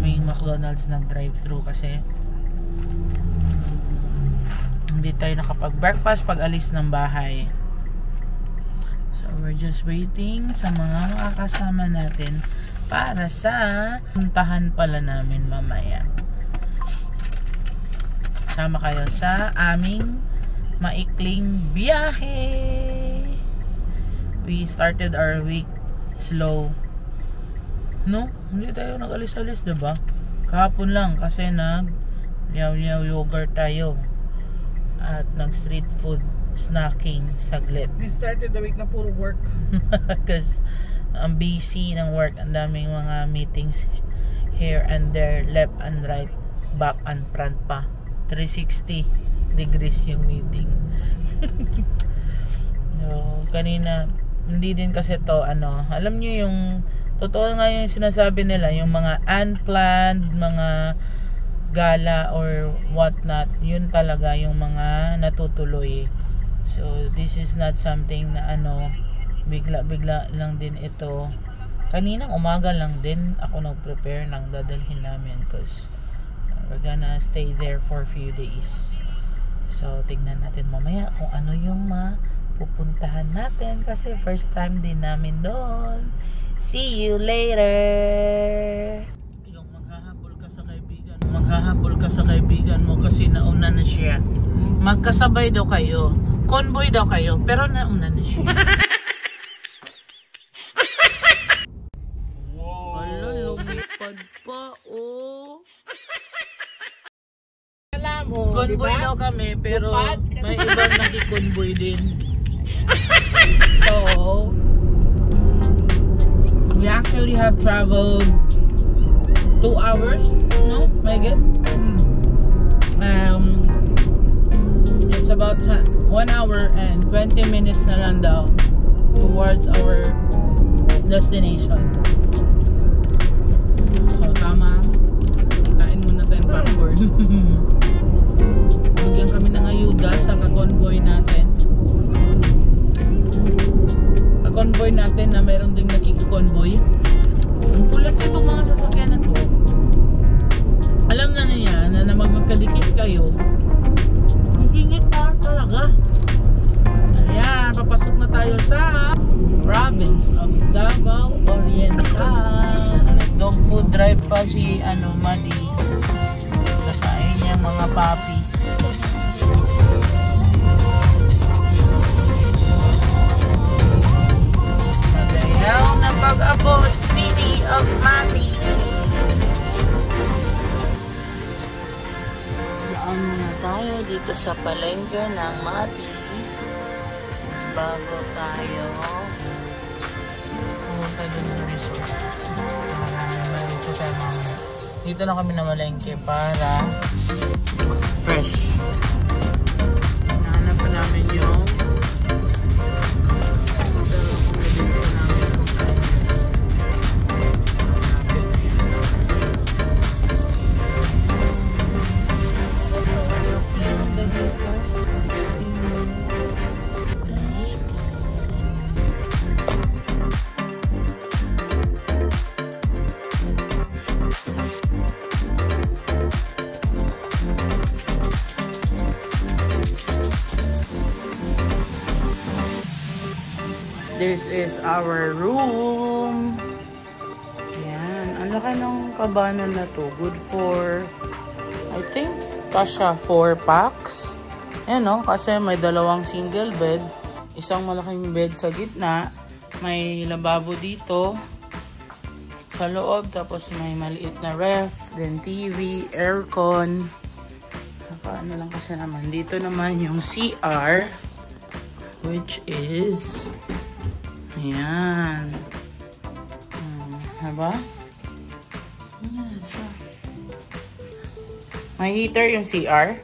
kaming McDonald's nag-drive-thru kasi hindi tayo nakapag-breakfast pag alis ng bahay. So we're just waiting sa mga makakasama natin para sa puntahan pala namin mamaya. Sama kayo sa aming maikling biyahe. We started our week slow. No? Hindi tayo nag-alis-alis, diba? Kahapon lang kasi nag-liyaw-liyaw yogurt tayo. At nag-street food snacking saglit. We started the week na puro work. Because ang busy ng work. Ang daming mga meetings here and there, left and right, back and front pa. 360 degrees yung meeting. So, kanina hindi din kasi to alam niyo yung totoo nga yung sinasabi nila, yung mga unplanned mga gala or what not, yun talaga yung mga natutuloy. So this is not something na bigla-bigla lang din ito. Kaninang umaga lang din ako nag-prepare ng dadalhin namin because we're gonna stay there for a few days. So tignan natin mamaya kung ano yung pupuntahan natin kasi first time din namin doon. See you later. Yung maghahabol ka sa kaibigan mo kasi nauna na siya. Magkasabay daw kayo. Convoy daw kayo pero nauna na siya. Wow. Ala, lumipad pa oh. Alam mo, Convoy diba? daw kami pero may ibang nakikonvoy din. So we actually have traveled 2 hours, no? May get? It's about 1 hour and 20 minutes na lang daw towards our destination. So tama, kain muna tayong popcorn. Bigyan kami ng ayuda sa ka-convoy natin. Convoy natin na mayroon ding nakiki-convoy. Ang kulit itong mga sasakyan na to. Alam na niya na magkadikit kayo. Hingit pa talaga. Ayan, papasok na tayo sa province of Davao Oriental. Nag-dog food drive pa si Madi. Nakain niya mga puppies. Now na pag-abot City of Mati. Daan muna tayo dito sa palengke ng Mati bago tayo pumunta dun sa resort. Dito na kami na malengke para fresh. Nahanap pa namin yung this is our room. Ayan. Ang laki ng kabana na to. Good for, I think, kasha 4 packs. Ayan o. Kasi may 2 single bed. Isang malaking bed sa gitna. May lababo dito sa loob. Tapos may maliit na ref. Then TV, aircon. Ano lang kasi naman. Dito naman yung CR. Which is ayan. Diba? Ayan siya. May heater yung CR.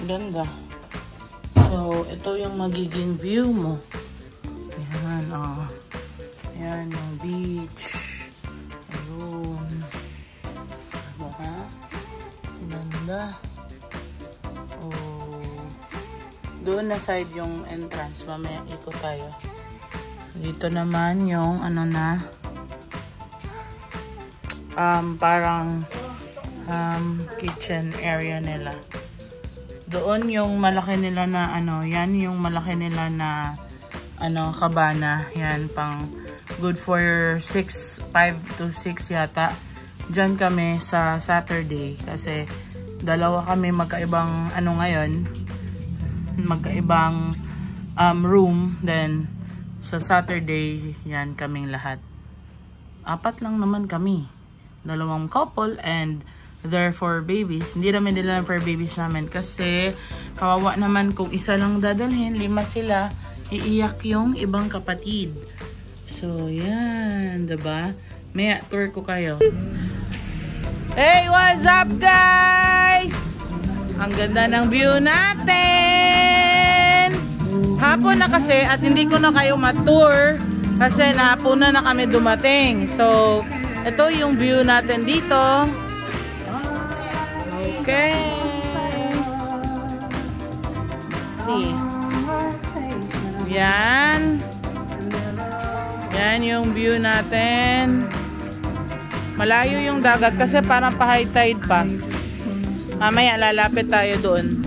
Ganda. So, ito yung magiging view mo. Ayan, oh. Ayan yung beach. Ayun. Diba? Ganda. Oh. Doon na side yung entrance. Mamaya ikot tayo. Dito naman yung parang kitchen area nila. Doon yung malaki nila na ano, yan yung malaki nila na ano, kabana. Yan, pang good for 5 to 6 yata. Diyan kami sa Saturday kasi dalawa kami magkaibang ano ngayon, magkaibang room. Then sa Saturday, yan kaming lahat. 4 lang naman kami. 2 couple and therefore babies. Hindi namin nila for babies namin kasi kawawa naman kung isa lang dadalhin, 5 sila, iiyak yung ibang kapatid. So yan, diba? May tour ko kayo. Hey, what's up guys? Ang ganda ng view natin. Hapon na kasi at hindi ko na kayo ma-tour kasi nahapunan na kami dumating. So ito yung view natin dito. Okay. See. Yan. Yan yung view natin. Malayo yung dagat kasi parang pa-high tide pa. Mamaya lalapit tayo doon.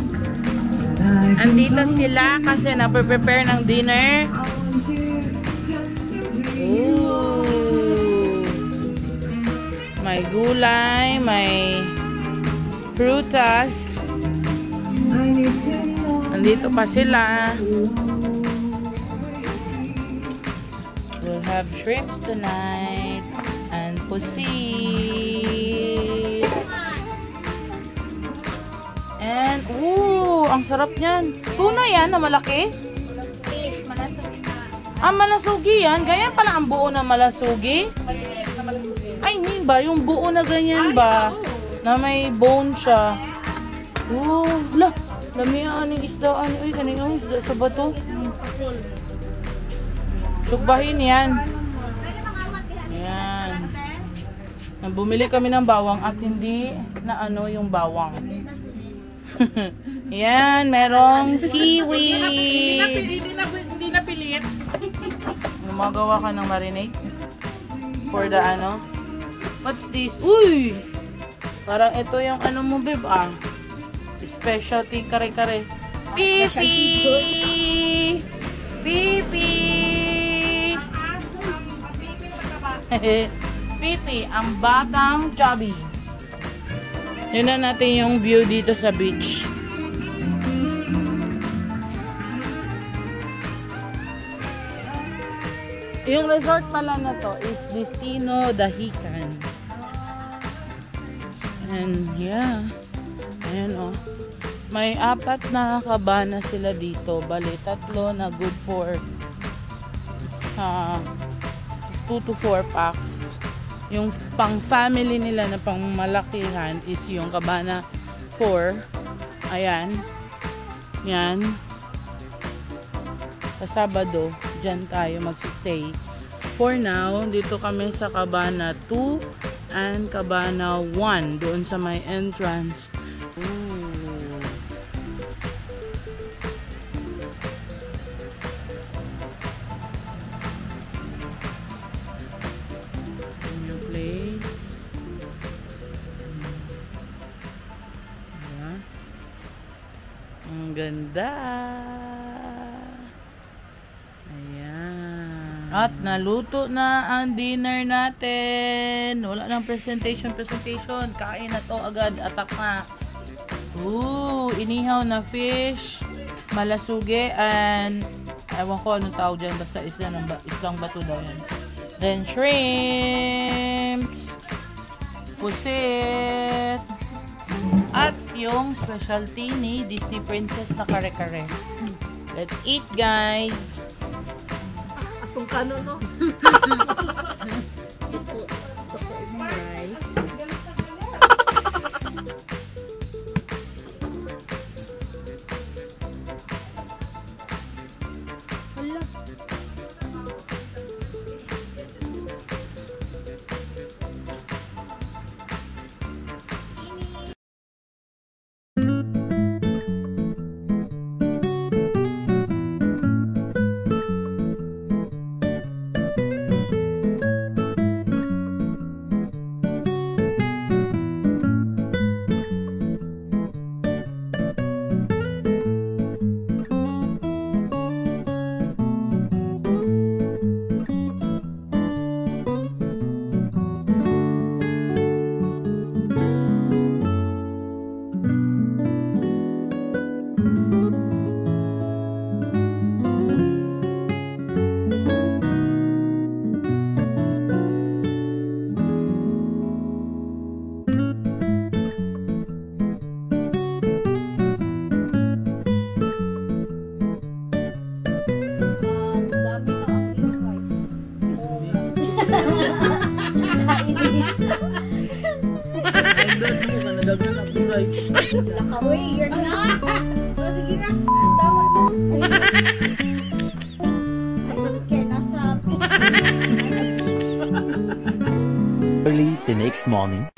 Andito sila kasi na-prepare ng dinner. Ooh. May gulay, may prutas. Andito pa sila. We'll have shrimps tonight and pusit. And ooh, ang sarap niyan. Tuna yan na malaki? Fish, malasugi na. Ah, malasugi yan. Ganyan pala ang buo na malasugi. Ay, hindi ba? Yung buo na ganyan ba? Na may bone siya. Oh, la. Lamihan ng isdaan. Uy, kanina isda sa bato. Sukbahin yan. Yan. Bumili kami ng bawang at hindi na ano yung bawang. Yan, merong seaweed. Hindi na pilit. Gumagawa ka ng marinade for the ano. What's this? Uy! Parang ito yung ano mo, babe, ah. Specialty kare-kare. Pipi! Pipi! Pipi, ang batang chubby. Tignan natin yung view dito sa beach. Yung resort pala na to is Destino Dahican. And yeah. Ayan oh. May 4 na kabana sila dito. Bali, 3 na good for 2 to 4 packs. Yung pang family nila na pang malakihan is yung kabana 4. Ayan. Yan. Sa Sabado, dyan tayo mag-stay. For now, dito kami sa kabana 2 and kabana 1. Doon sa may entrance. Ooh. New place. Ayan. Ang ganda. Ayan. At naluto na ang dinner natin. Wala nang presentation. Kain na to agad. Atak na. Ooh, inihaw na fish, malasugi, and ewan ko anong tawag dyan. Basta islang bato daw yan. Then shrimps, pusit, at yung specialty ni Disney Princess na kare-kare. Let's eat, guys! Atong kano, no? Ito yung rice. Christ. Lakaway, you're not. So, sige na. Tama na. Kaya nasa Early the next morning.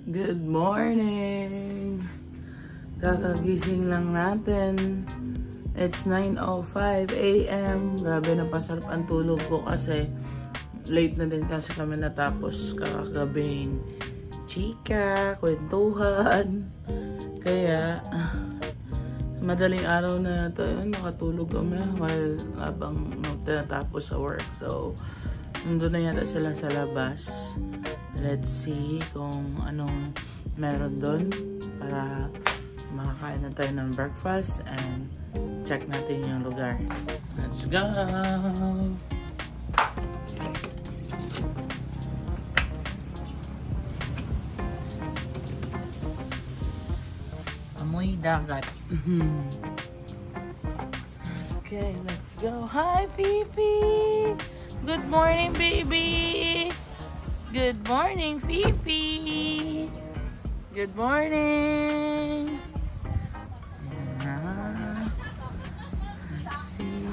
Good morning! Kakagising lang natin. It's 9:05 a.m. Grabe na pasarap ang tulog ko kasi late na din kasi kami natapos kakagabing chika, kwentuhan. Kaya madaling araw na ito, nakatulog kami while habang tinatapos sa work. So, nandun na yata sila sa labas. Let's see kung anong meron doon para makakain na tayo ng breakfast and check natin yung lugar. Let's go! Amoy dagat. Okay, let's go. Hi, Fifi! Good morning, baby! Good morning, Fifi! Good morning! Let's see.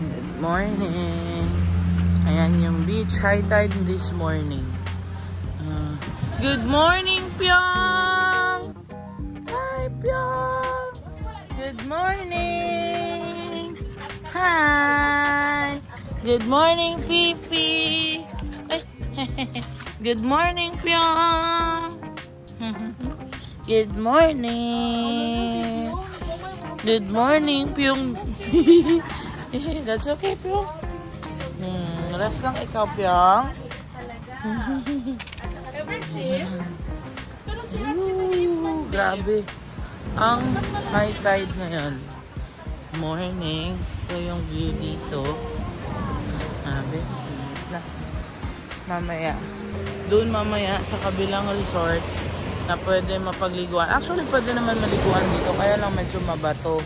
Good morning! Ayan yung beach. High tide this morning. Good morning, Pyong! Hi, Pyong! Good morning! Hi! Good morning, Fifi! Good morning, Pyong! Good morning! Good morning, Pyong! That's okay, Pyong. Rest lang ikaw, Pyong. Ever since? Pero sila Grabe. Ang high tide ngayon. Morning. Ito yung view dito. Grabe. Mamaya. Doon mamaya sa kabilang resort na pwede mapagliguan. Actually, pwede naman maliguan dito. Kaya lang medyo mabato.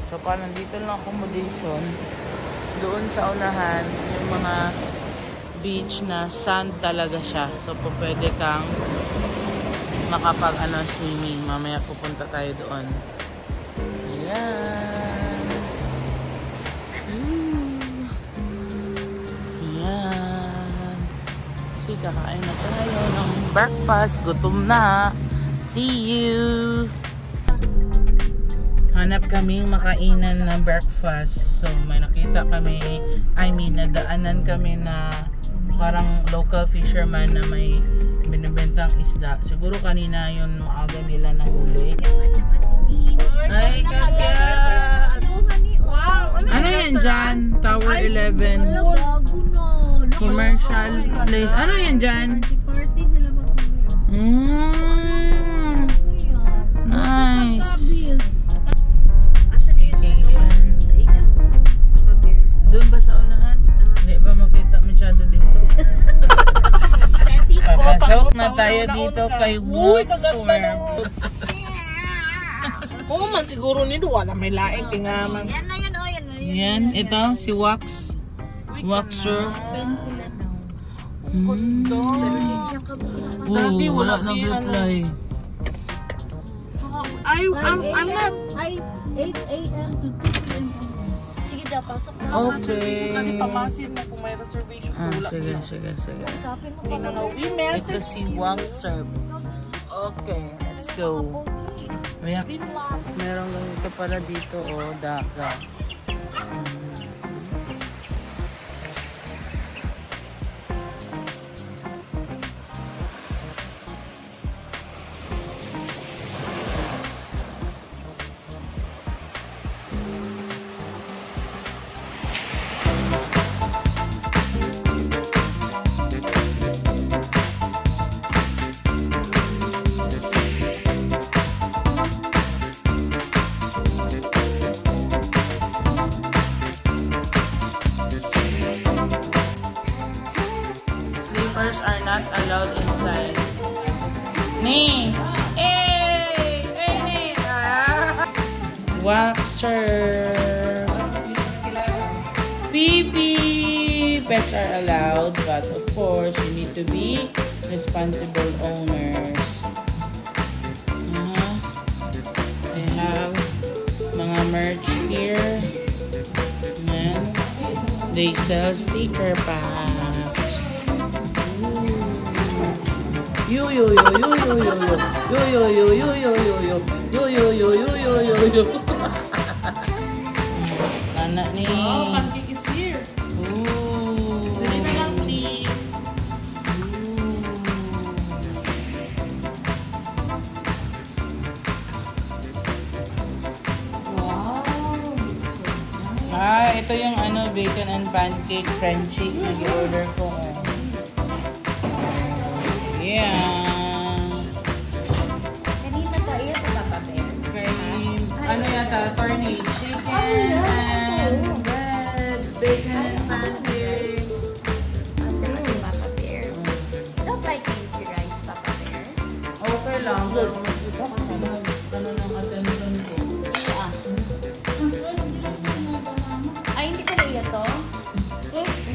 So, parang dito lang accommodation. Doon sa unahan, yung mga beach na sand talaga siya. So, pwede kang swimming. Mamaya pupunta tayo doon. Ayan. Ayan. So, kakain na tayo ng breakfast. Gutom na. See you! Hanap kaming makainan na breakfast. So, may nakita kami, nadaanan kami na parang local fisherman na may binibentang isda. Siguro kanina yun maaga nila nahuli. Ay, Kakya! Wow! Ano yan dyan? Tower 11. Commercial place. Ano yan dyan? Party sila ba? Nice. Staycation. Doon ba sa unahan? Hindi ba makita masyado dito? Papasok na tayo dito kay Woodsworth. Oo man siguro nito. Wala may laing tingaman. Yan na yun, oh. Yan na yun. Yan, ito, si Wax. Waxsurf. Dati Wala wala nag-reply. I'm not. Ay, 8 a.m. to 2 p.m. Sige daw, pasok na. Okay. Kasi pamasin mo kung may reservation. Wala. Sige. Usapin mo Hindi na pa. we Ito message si Waxsurf. Okay, let's go. Meron lang ito pala dito, oh, dagat. Ni! Ni! Waxer! Pee-pee! Pets are allowed, but of course, you need to be responsible owners. They have mga merch here. And they sell sticker packs. Yo yo yo yo yo yo yo yo yo yo yo yo yo yo yo yo yo yo yo. Anak ni. Oh, pancake is here. Ooh. Dali na lang, please. Ito yung bacon and pancake Frenchie. Nag-order ko. Yeah. Kanina tayo ito papaper. Yata, tornade chicken and bread, bacon and pancake. Kasi Papa Bear. Don't like easy rice, Papa Bear. Okay lang. Pero ano ng attention ko. Ay, hindi ko na iya to.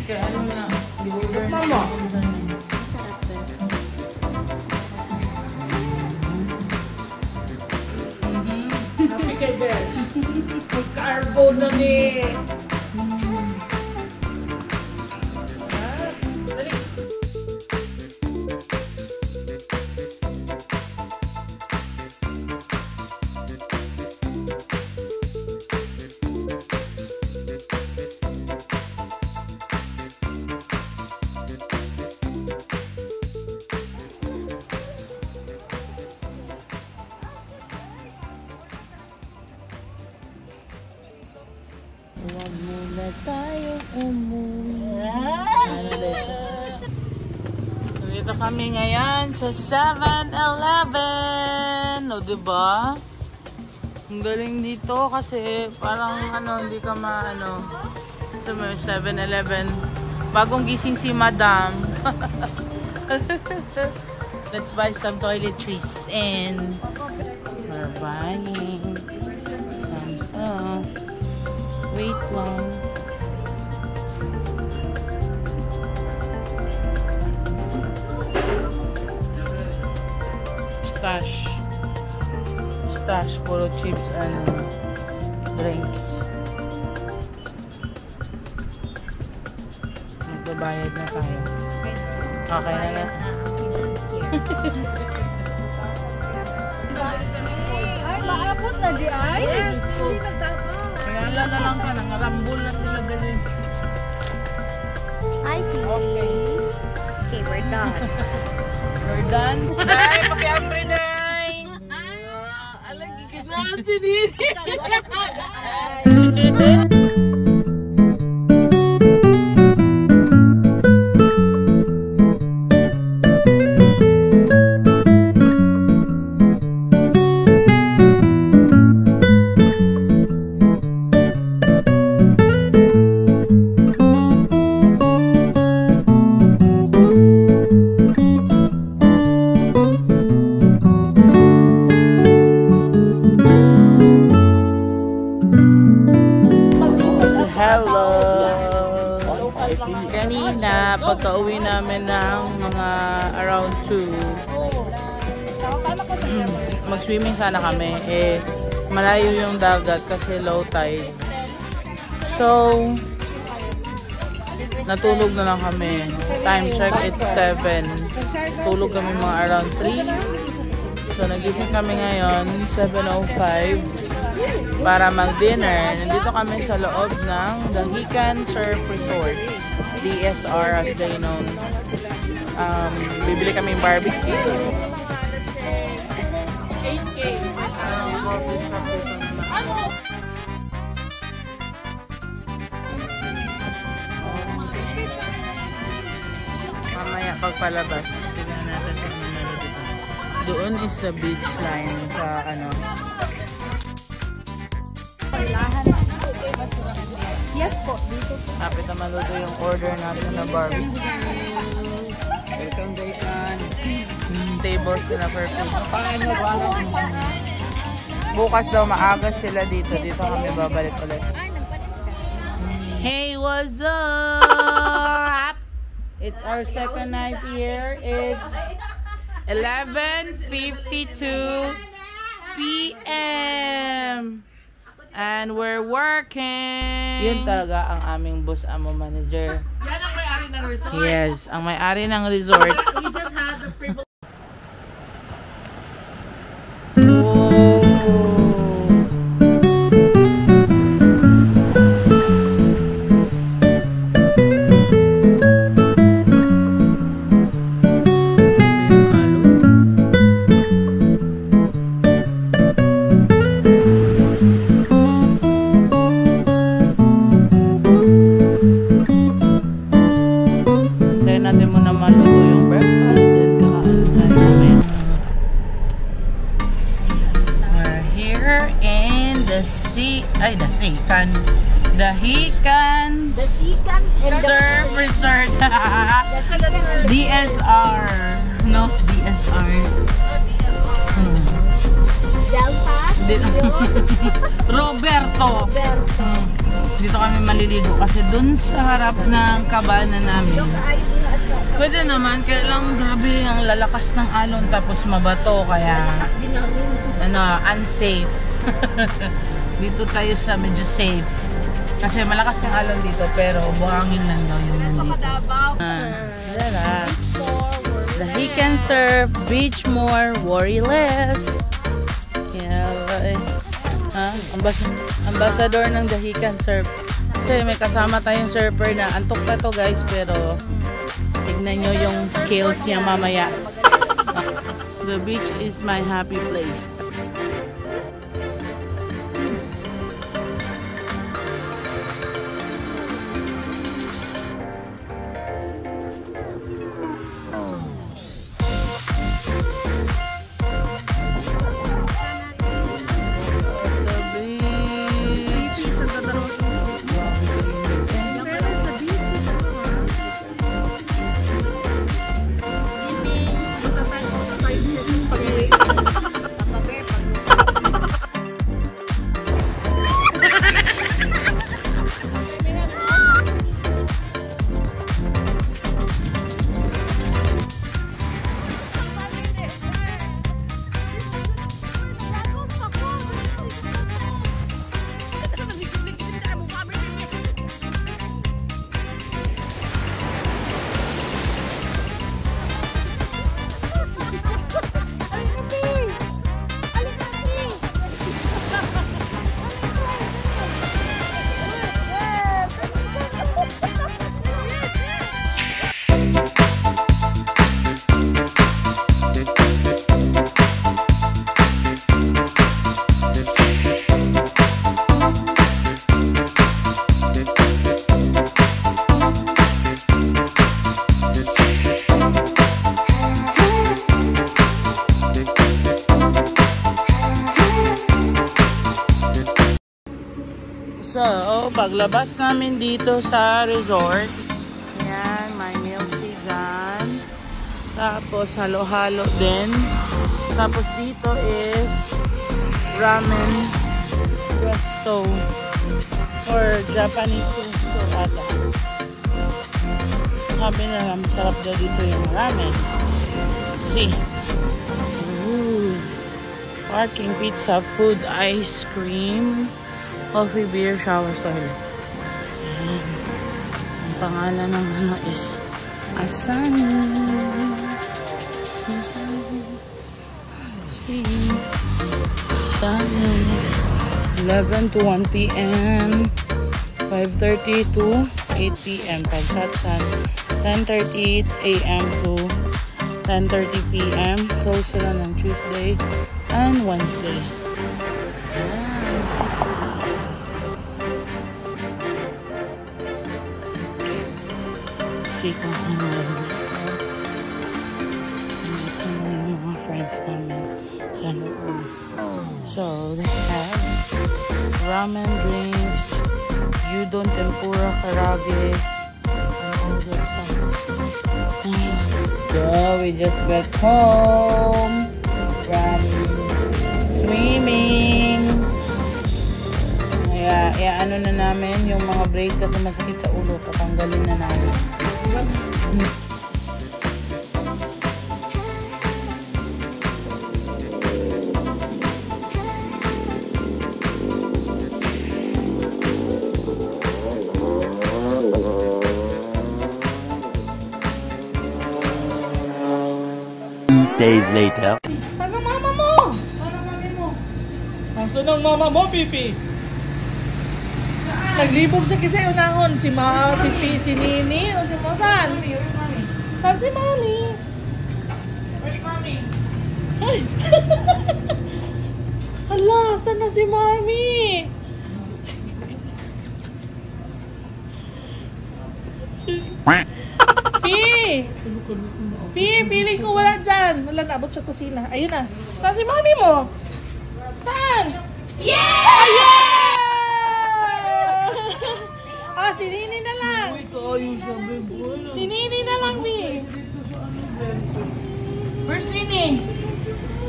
Kaya ano na, di-order na. Mama. Masarap ba? Happy kay Bear. Mag-carbo na ni. Dali. Huwag muna tayo umuwi. Dito kami ngayon sa 7-Eleven. O, diba? Ang galing dito kasi parang hindi ka sa 7-Eleven. Bagong gising si Madam. Let's buy some toiletries and we're buying some stuff. Wait lang. Stash, puro chips and drinks. Magbabayad na tayo. Okay na nga. Ay, maapos na di ay. Kaya na lang ka, nangarambol na sila dali. Hi, Phoebe. Okay. Okay, we're done. We're done. Bye, pakiambre day! Alagi ka natin eh. Kanina, pagka-uwi namin ng mga around 2, mag-swimming sana kami. Malayo yung dagat kasi low tide. So, natulog na lang kami. Time check, it's 7. Tulog kami mga around 3. So, nagising kami ngayon, 7:05. Para mag-dinner. Nandito kami sa loob ng Dahican Surf Resort. DSR as they know. Bibili kaming barbecue. 8K. Mamaya pagpalabas, tignan natin kung ano dito. Doon is the beach line sa Yes po, dito po. Kapit naman doon yung order natin na barbecue. Welcome, Dayton. tables nila per piece. Bukas daw maaga sila dito. Dito kami babalik ulit. Hey, what's up? It's our second night here. It's 11:52 p.m. And we're working. Yun talaga ang aming boss amo manager. Yan ang may-ari ng resort. Yes, ang may-ari ng resort. We just had the privilege. Natin muna maluto yung breakfast, then kakain tayo namin. We're here in the Dahican Surf Resort. DSR. No? DSR. Roberto. Dito kami maliligo kasi dun sa harap ng kabana namin. Pwede naman, kaya lang grabe ang lalakas ng alon tapos mabato kaya unsafe. Dito tayo sa medyo safe. Kasi malakas yung alon dito pero buhangin lang daw yun nandito. Dahican Surf, beach more, worry less. Ambassador ng Dahican Surf. Kasi may kasama tayong surfer na antok pa to guys pero tignan nyo yung skills niya mamaya. The beach is my happy place. So, paglabas namin dito sa resort, yan, may milk tea dyan. Tapos, halo-halo din. Tapos, dito is ramen resto or Japanese resto ata. Sabi na lang, masarap daw dito yung ramen. See. Ooh. Parking, pizza, food, ice cream, coffee, beer, shower, toilet. Ang pangalan ng ano is Asani. See. Asani. 11 to 1 p.m. 5:30 to 8 p.m. Pagsatsan. 10:30 a.m. to 10:30 p.m. Close sila ng Tuesday and Wednesday. See kung ano dito na yung mga friends namin sa loob. So, they have ramen drinks, udon, tempura, karage, and all Let's stop. So, we just got home from swimming. Kaya, ano na namin, yung mga braid kasi masakit sa ulo, tatanggalin na namin. Days later. Ano mama mo? Ano mami mo? Aso ng mama mo, Pipi? Naglibog siya kasi unahon. Si Nini o si Mosan? Saan si Mami? Where's Mommy? Ay! Hala, saan na si Mami? Piling ko wala dyan. Wala, naabot sa kusina. Ayun na. Saan si Mami mo? Saan? Yeah! Ayan! Ah, si Nini na lang. Si Nini na lang, Pi. Where's Nini?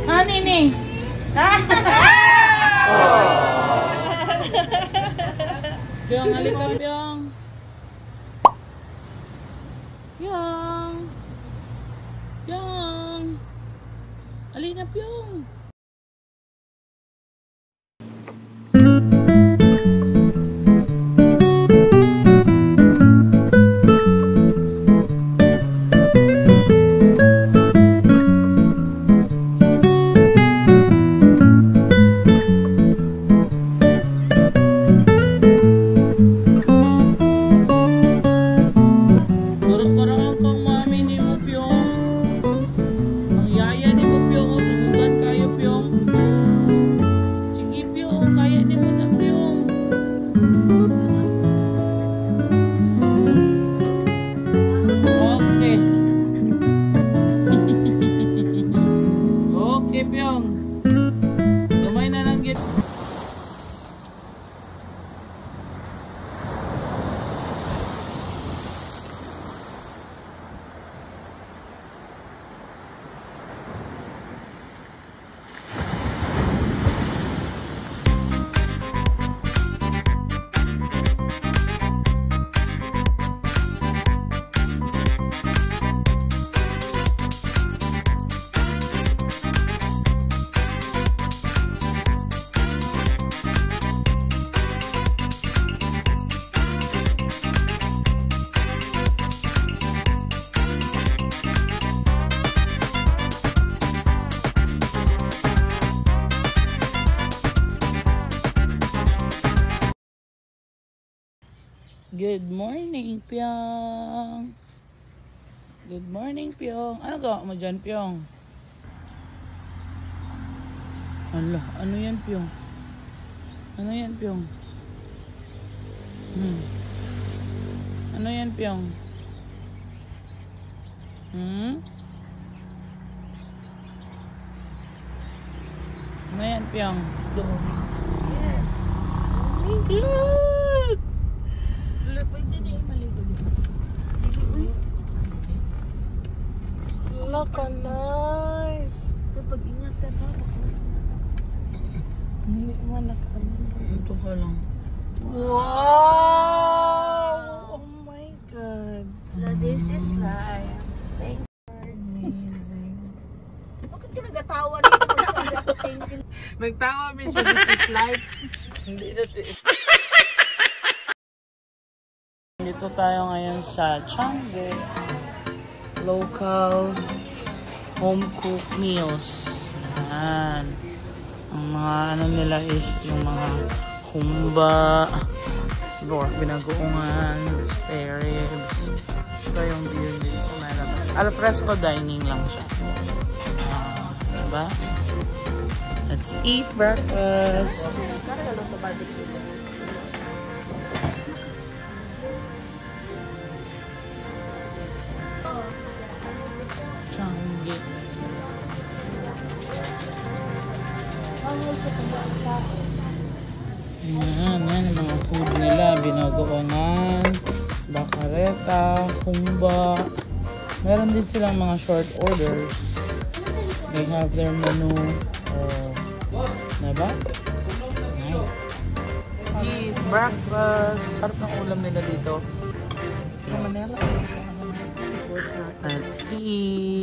Ha, Nini? Ha? Pyong, halika, Pyong. Pyong. Pyong. Alina, Pyong. Good morning, Pyong. Good morning, Pyong. Ano gawa mo dyan, Pyong? Ano yan, Pyong? Ano yan, Pyong? Ano yan, Pyong? Ano yan, Pyong? Yes. Good! Pwede na yung maligo. Look, nice. Pag-ingat ka ba? Hindi man ito ka lang. Wow! Oh my God. No, this is life. Thank you. Amazing. Bakit ka nagatawa nito? Thank you. Nagtawa, miss, when this is life. Hindi ito. Dito tayo ngayon sa Changi. Local home cooked meals. Yan. Ang mga ano nila is yung mga humba, pork binagoongan, spare ribs. Ito yung deal din sa malabas. Alfresco dining lang siya. Diba? Let's eat breakfast. Changi. Yan, mga food nila, binagoongan, baka areta, humba. Meron din silang mga short orders. They have their menu. Oh, diba? Nice. Eat breakfast. Sarap ng ulam nila dito. Let's eat.